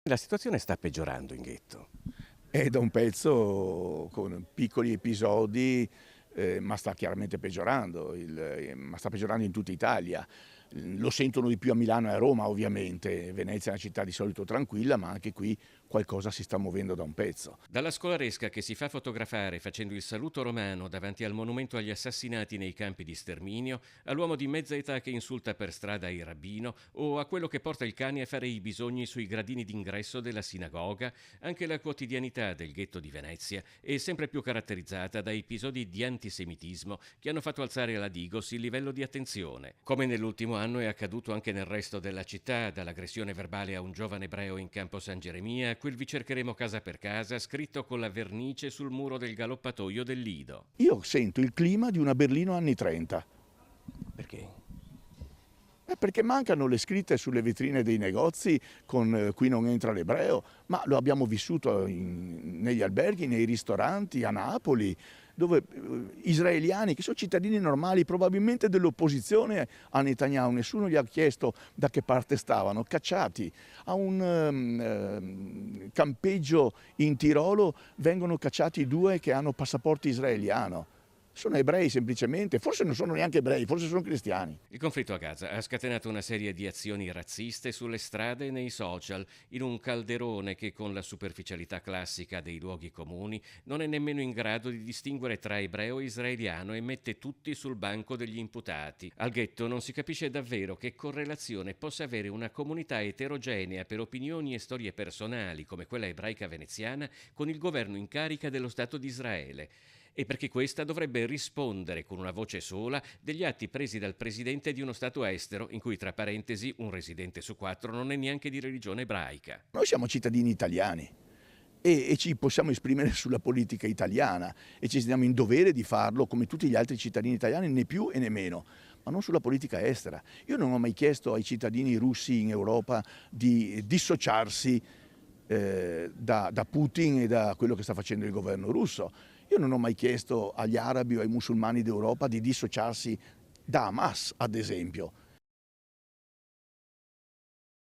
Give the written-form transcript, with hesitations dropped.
La situazione sta peggiorando in ghetto. È da un pezzo con piccoli episodi, ma sta chiaramente peggiorando, ma sta peggiorando in tutta Italia. Lo sentono di più a Milano e a Roma ovviamente, Venezia è una città di solito tranquilla, ma anche qui qualcosa si sta muovendo da un pezzo. Dalla scolaresca che si fa fotografare facendo il saluto romano davanti al monumento agli assassinati nei campi di sterminio, all'uomo di mezza età che insulta per strada il rabbino o a quello che porta il cane a fare i bisogni sui gradini d'ingresso della sinagoga, anche la quotidianità del ghetto di Venezia è sempre più caratterizzata da episodi di antisemitismo che hanno fatto alzare alla Digos il livello di attenzione. Come nell'ultimo anno è accaduto anche nel resto della città, dall'aggressione verbale a un giovane ebreo in campo San Geremia a quel vi cercheremo casa per casa scritto con la vernice sul muro del galoppatoio del Lido. Io sento il clima di una Berlino anni 30. Perché? Perché mancano le scritte sulle vetrine dei negozi con qui non entra l'ebreo, ma lo abbiamo vissuto negli alberghi, nei ristoranti, a Napoli, dove israeliani che sono cittadini normali, probabilmente dell'opposizione a Netanyahu, nessuno gli ha chiesto da che parte stavano, cacciati. A un campeggio in Tirolo vengono cacciati due che hanno passaporto israeliano. Sono ebrei semplicemente, forse non sono neanche ebrei, forse sono cristiani. Il conflitto a Gaza ha scatenato una serie di azioni razziste sulle strade e nei social, in un calderone che con la superficialità classica dei luoghi comuni non è nemmeno in grado di distinguere tra ebreo e israeliano e mette tutti sul banco degli imputati. Al ghetto non si capisce davvero che correlazione possa avere una comunità eterogenea per opinioni e storie personali come quella ebraica veneziana con il governo in carica dello Stato di Israele. E perché questa dovrebbe rispondere con una voce sola degli atti presi dal presidente di uno Stato estero, in cui tra parentesi un residente su 4 non è neanche di religione ebraica. Noi siamo cittadini italiani e ci possiamo esprimere sulla politica italiana e ci sentiamo in dovere di farlo come tutti gli altri cittadini italiani, né più e né meno, ma non sulla politica estera. Io non ho mai chiesto ai cittadini russi in Europa di dissociarsi da Putin e da quello che sta facendo il governo russo. Io non ho mai chiesto agli arabi o ai musulmani d'Europa di dissociarsi da Hamas, ad esempio.